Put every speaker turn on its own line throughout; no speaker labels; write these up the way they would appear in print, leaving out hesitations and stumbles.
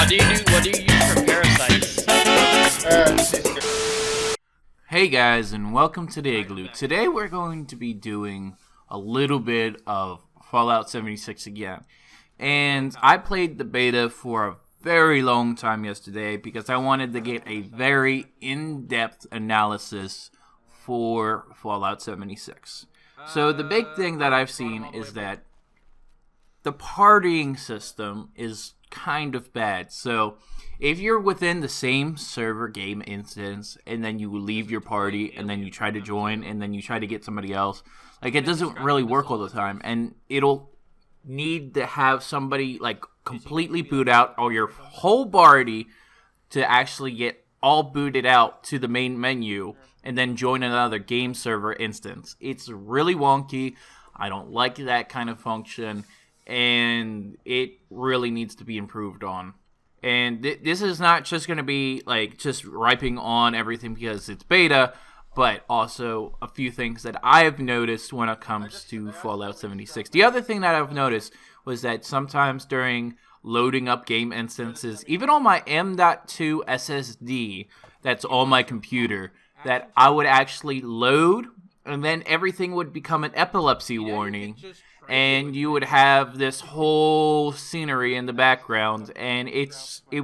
What do you do? What do you use for parasites?
Hey guys, and welcome to the Igloo. Today we're going to be doing a little bit of Fallout 76 again. And I played the beta for a very long time yesterday because I wanted to get a very in-depth analysis for Fallout 76. So the big thing that I've seen is that the partying system is kind of bad. So if you're within the same server game instance and then you leave your party and then you try to join and then you try to get somebody else, like, it doesn't really work all the time, and it'll need to have somebody like completely boot out or your whole party to actually get all booted out to the main menu and then join another game server instance. It's really wonky. I don't like that kind of function, and it really needs to be improved on. And this is not just going to be like just ripping on everything because it's beta, but also a few things that I have noticed when it comes to Fallout 76. The other thing that I've noticed was that sometimes during loading up game instances, even on my M.2 SSD that's on my computer, that I would actually load and then everything would become an epilepsy warning. And you would have this whole scenery in the background, and it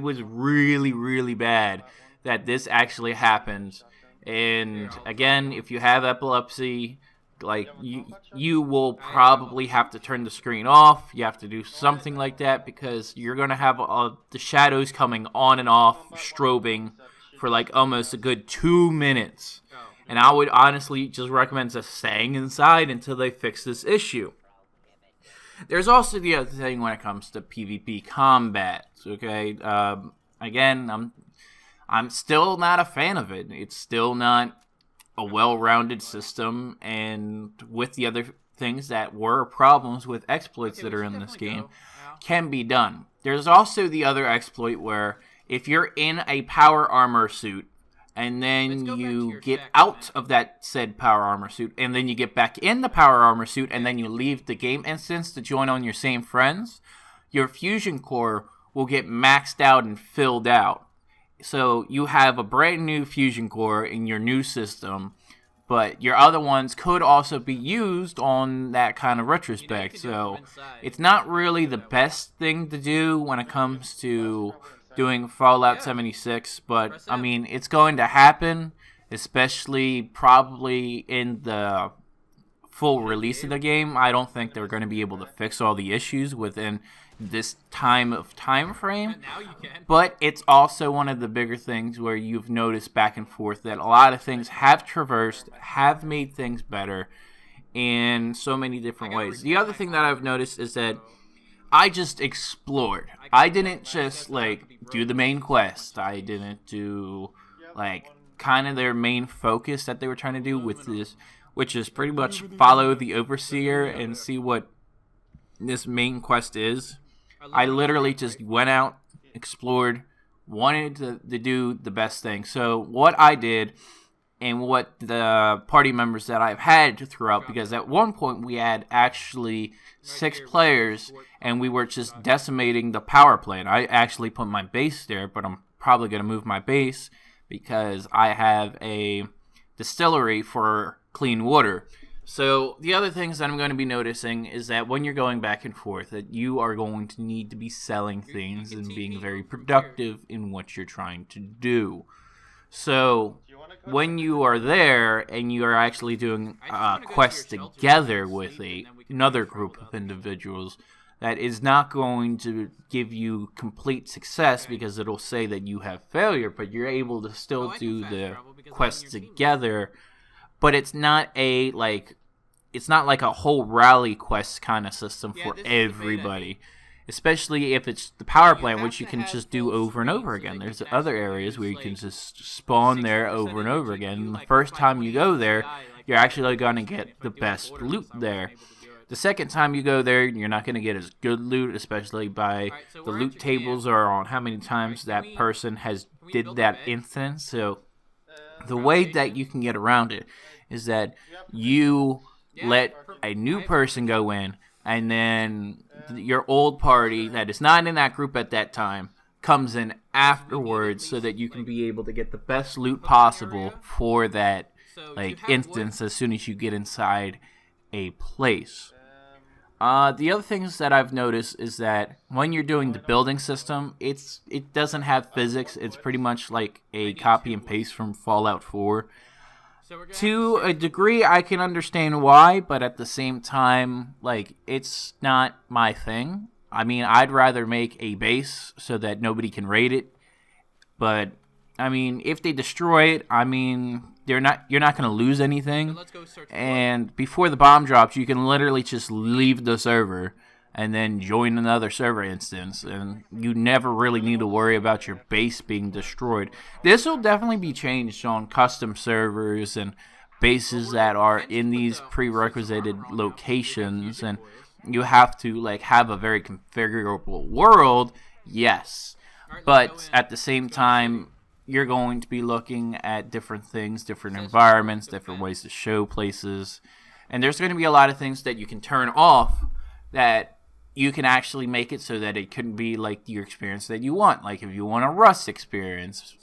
was really, really bad that this actually happened. And again, if you have epilepsy, like, you will probably have to turn the screen off. You have to do something like that because you're going to have the shadows coming on and off, strobing for like almost a good 2 minutes. And I would honestly just recommend just staying inside until they fix this issue. There's also the other thing when it comes to PvP combat, okay? Again, I'm still not a fan of it. It's still not a well-rounded system, and with the other things that were problems with exploits that are in this game can be done. There's also the other exploit where if you're in a power armor suit, and then you get out of that said power armor suit, and then you get back in the power armor suit, and then you leave the game instance to join on your same friends, your fusion core will get maxed out and filled out. So you have a brand new fusion core in your new system, but your other ones could also be used on that kind of retrospect. So it's not really the best thing to do when it comes to doing Fallout 76, but I mean, it's going to happen, especially probably in the full release of the game. I don't think they're going to be able to fix all the issues within this time frame, but it's also one of the bigger things where you've noticed back and forth that a lot of things have traversed, have made things better in so many different ways. The other thing that I've noticed is that I just explored. I didn't just like do the main quest. I didn't do like kind of their main focus that they were trying to do with this, which is pretty much follow the overseer and see what this main quest is. I literally just went out, explored, wanted to do the best thing. So what I did, and what the party members that I've had throughout, because at one point we had actually 6 players and we were just decimating the power plant. I actually put my base there, but I'm probably going to move my base because I have a distillery for clean water. So the other things that I'm going to be noticing is that when you're going back and forth, that you are going to need to be selling things and being very productive in what you're trying to do. So when you are there and you are actually doing a quest together with another group of individuals, that is not going to give you complete success because it'll say that you have failure, but you're able to still do the quest together. But it's not like a whole rally quest kind of system for everybody. Especially if it's the power plant, which you can just do over and over again. There's other areas where you can just spawn there over and over again. And the first time you go there, you're actually going to get the best loot there. The second time you go there, you're not going to get as good loot, especially by the loot tables are on how many times that person has did that instance. So the way that you can get around it is that you let a new person go in, and then your old party that is not in that group at that time comes in afterwards so that you can be able to get the best loot possible for that instance as soon as you get inside a place. The other things that I've noticed is that when you're doing the building system, it doesn't have physics. It's pretty much like a copy and paste from Fallout 4. To a degree, I can understand why, but at the same time, it's not my thing. I mean, I'd rather make a base so that nobody can raid it. But, I mean, if they destroy it, I mean, you're not going to lose anything. And before the bomb drops, you can literally just leave the server and then join another server instance, and you never really need to worry about your base being destroyed. This will definitely be changed on custom servers and bases that are in these prerequisited locations, and you have to have a very configurable world, yes. But at the same time, you're going to be looking at different things, different environments, different ways to show places. And there's going to be a lot of things that you can turn off that you can actually make it so that it can be your experience that you want. Like if you want a Rust experience,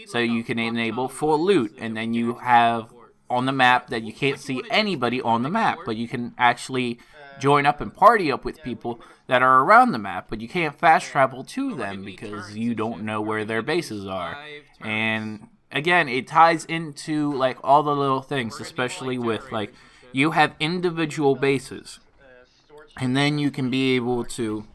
so you can enable full loot, and then you have on the map that you can't see anybody on the map, but you can actually join up and party up with people that are around the map, but you can't fast travel to them because you don't know where their bases are. And again, it ties into all the little things, especially with you have individual bases, and then you can be able to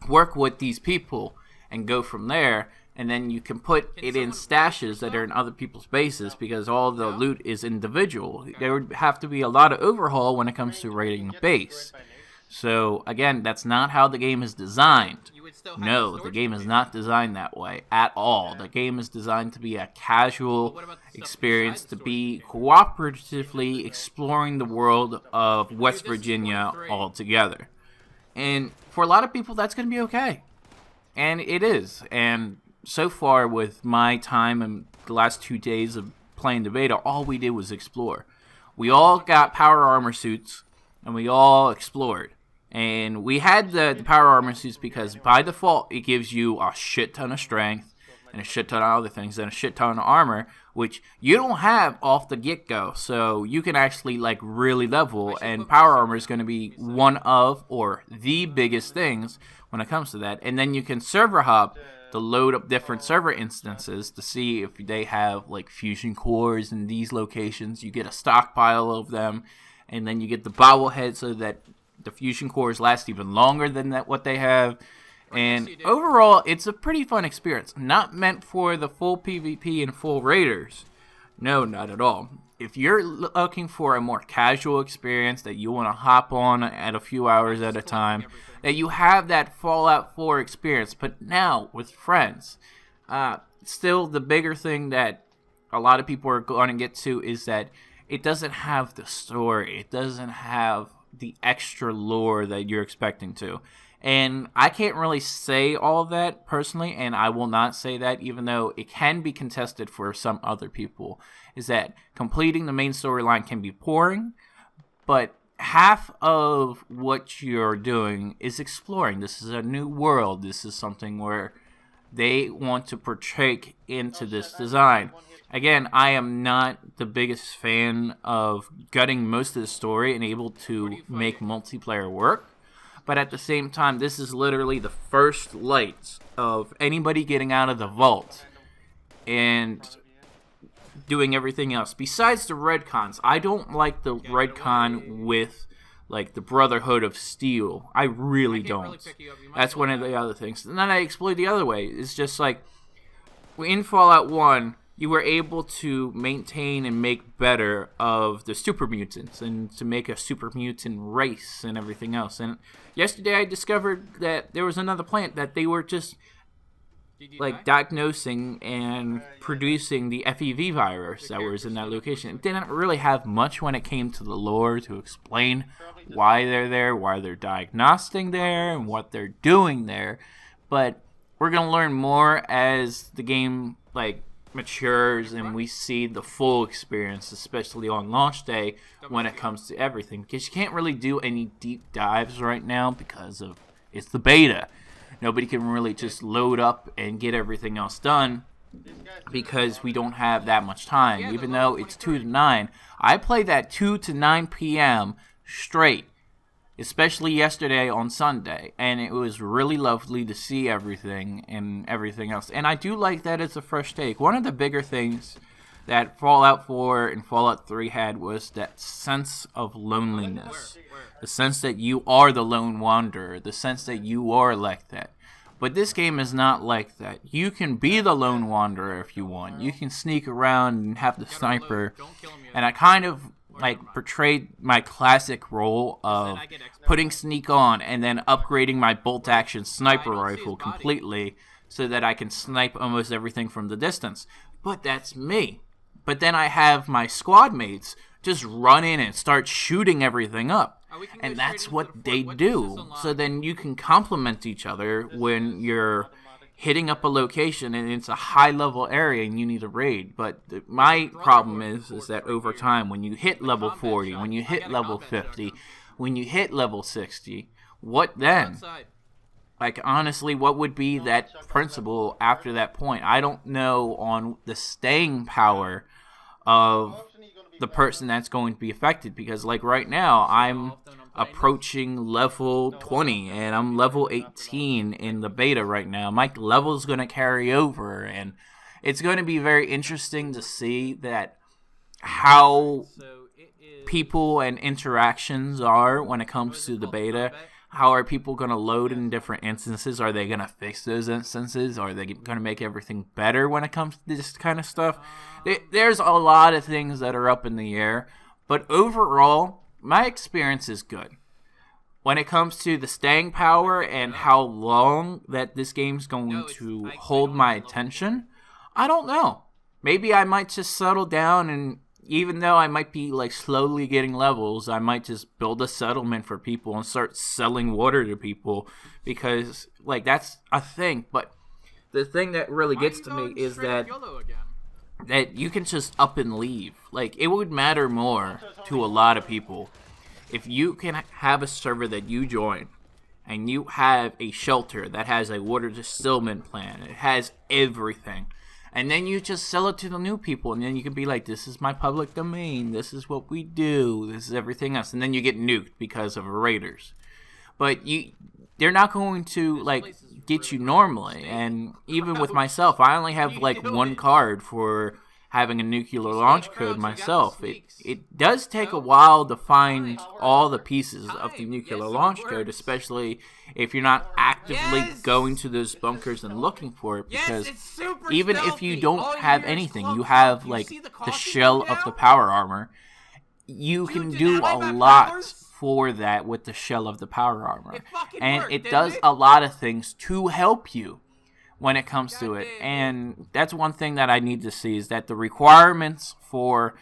work with these people and go from there. And then you can put it in stashes that are in other people's bases because all the loot is individual. There would have to be a lot of overhaul when it comes to raiding a base. So, again, that's not how the game is designed. No, the game is not designed that way at all. The game is designed to be a casual experience, to be cooperatively exploring the world of West Virginia altogether. And for a lot of people, that's going to be okay. And it is. And so far, with my time and the last 2 days of playing the beta, all we did was explore. We all got power armor suits, and we all explored. And we had the power armor suits because by default, it gives you a shit ton of strength, and a shit ton of other things, and a shit ton of armor, which you don't have off the get-go. So you can actually really level, and power armor is going to be one of, or the biggest things when it comes to that. And then you can server hop to load up different server instances to see if they have fusion cores in these locations. You get a stockpile of them, and then you get the bobblehead so that the fusion cores last even longer than what they have. And overall, it's a pretty fun experience. Not meant for the full PvP and full raiders. No, not at all. If you're looking for a more casual experience that you want to hop on at a few hours at a time, that you have that Fallout 4 experience, but now with friends. Still, the bigger thing that a lot of people are going to get to is that it doesn't have the story. It doesn't have the extra lore that you're expecting to. And I can't really say all of that personally, and I will not say that, even though it can be contested for some other people, is that completing the main storyline can be boring, but half of what you're doing is exploring. This is a new world. This is something where they want to partake into this design. Again, I am not the biggest fan of gutting most of the story and able to make multiplayer work. But at the same time, this is literally the first lights of anybody getting out of the vault and doing everything else. Besides the Redcons, I don't like the Redcon with the Brotherhood of Steel. I really don't. That's one of the other things. And then I exploit the other way. It's just in Fallout 1, you were able to maintain and make better of the super mutants and to make a super mutant race and everything else. And yesterday I discovered that there was another plant that they were just diagnosing and producing the FEV virus that was in that location. It didn't really have much when it came to the lore to explain why they're there, why they're diagnosing there, and what they're doing there. But we're going to learn more as the game matures and we see the full experience, especially on launch day when it comes to everything, because you can't really do any deep dives right now because it's the beta. nobody can really just load up and get everything else done because we don't have that much time. Even though it's 2 to 9, I play that 2 to 9 p.m. straight, especially yesterday on Sunday, and it was really lovely to see everything and everything else. And I do like that it's a fresh take. One of the bigger things that Fallout 4 and Fallout 3 had was that sense of loneliness. The sense that you are the lone wanderer. The sense that you are like that. But this game is not like that. You can be the lone wanderer if you want. You can sneak around and have the sniper. And I kind of like portrayed my classic role of putting sneak on and then upgrading my bolt action sniper rifle completely so that I can snipe almost everything from the distance. But that's me. But then I have my squad mates just run in and start shooting everything up. And that's what they do. So then you can complement each other when you're hitting up a location and it's a high level area and you need a raid. But my problem is that over time, when you hit level 40, when you hit level 50, when you hit level 60, what then? Like, honestly, what would be that principle after that point? I don't know on the staying power of the person that's going to be affected, because like right now I'm approaching level 20 and I'm level 18 in the beta right now. My level is going to carry over, and it's going to be very interesting to see that how people and interactions are when it comes to the beta. How are people going to load in different instances? Are they going to fix those instances? Are they going to make everything better when it comes to this kind of stuff? There's a lot of things that are up in the air. But overall, my experience is good. When it comes to the staying power and how long that this game's going to hold my attention, I don't know. Maybe I might just settle down, and even though I might be like slowly getting levels, I might just build a settlement for people and start selling water to people, because like that's a thing. But the thing that really gets to me is that you can just up and leave. Like, it would matter more to a lot of people if you can have a server that you join and you have a shelter that has a water distillment plant. It has everything. And then you just sell it to the new people, and then you can be like, this is my public domain, this is what we do, this is everything else. And then you get nuked because of raiders. But they're not going to like get you normally. And even with myself, I only have like one card for having a nuclear launch code myself. It does take a while to find all the pieces of the nuclear launch code, especially if you're not actively going to those bunkers and looking for it, because even if you don't have anything, you have like the shell of the power armor, you can do a lot for that with the shell of the power armor, and it does a lot of things to help you when it comes to it. And that's one thing that I need to see, is that the requirements for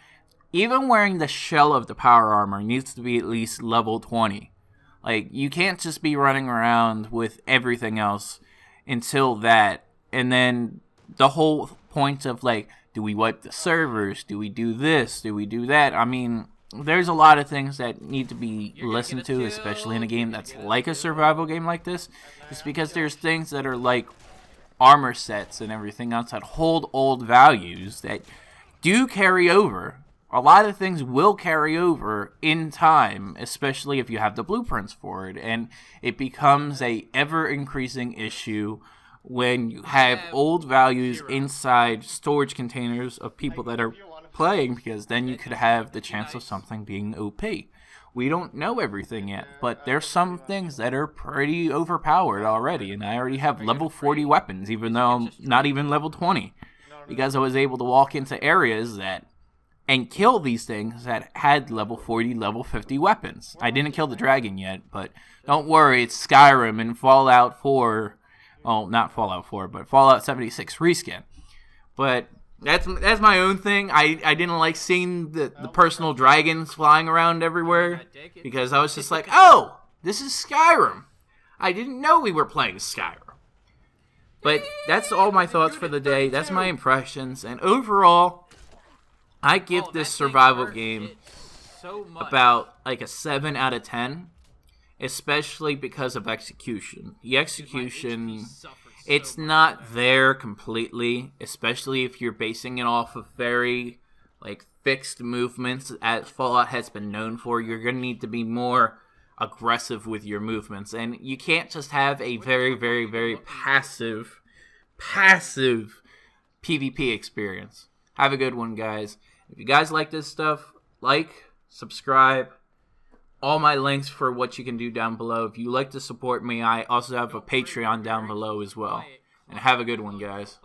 even wearing the shell of the power armor needs to be at least level 20. Like, you can't just be running around with everything else until that. And then the whole point of like, do we wipe the servers? Do we do this? Do we do that? I mean, there's a lot of things that need to be listened to, especially in a game that's like a survival game like this. It's because there's things that are like armor sets and everything else that hold old values that do carry over. A lot of things will carry over in time, especially if you have the blueprints for it, and it becomes a ever-increasing issue when you have old values inside storage containers of people that are playing, because then you could have the chance of something being OP. We don't know everything yet, but there's some things that are pretty overpowered already, and I already have level 40 weapons, even though I'm not even level 20, because I was able to walk into areas and kill these things that had level 40, level 50 weapons. I didn't kill the dragon yet, but don't worry, it's Skyrim and Fallout 4, well, not Fallout 4, but Fallout 76 reskin. But that's my own thing. I didn't like seeing the personal dragons flying around everywhere, because I was just like, oh, this is Skyrim. I didn't know we were playing Skyrim. But that's all my thoughts for the day. That's my impressions. And overall, I give this survival game about like a 7 out of 10. especially because of execution. The execution, it's not there completely, especially if you're basing it off of very fixed movements as Fallout has been known for. You're going to need to be more aggressive with your movements, and you can't just have a very, very, very passive PvP experience. Have a good one, guys. If you guys like this stuff, subscribe. All my links for what you can do down below. If you like to support me, I also have a Patreon down below as well. And have a good one, guys.